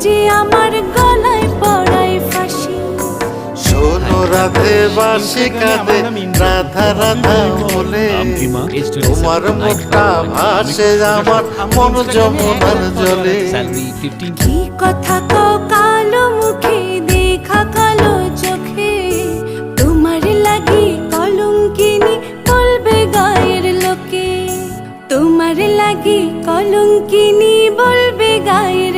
যে আমার গলায় পড়ায় ফাঁসি। শোনো রাধে বাঁশি কাঁদে রাধা রাধা বলে, তোমার মুখটা ভাসে আমার মন যমুনার জলে। কি কথা কও কালো মুখে দেখা কালো চোখে, তোমার লাগি কলঙ্কিনী বলবে গায়ের লোকে, তোমার লাগি কলঙ্কিনী বলবে গায়ের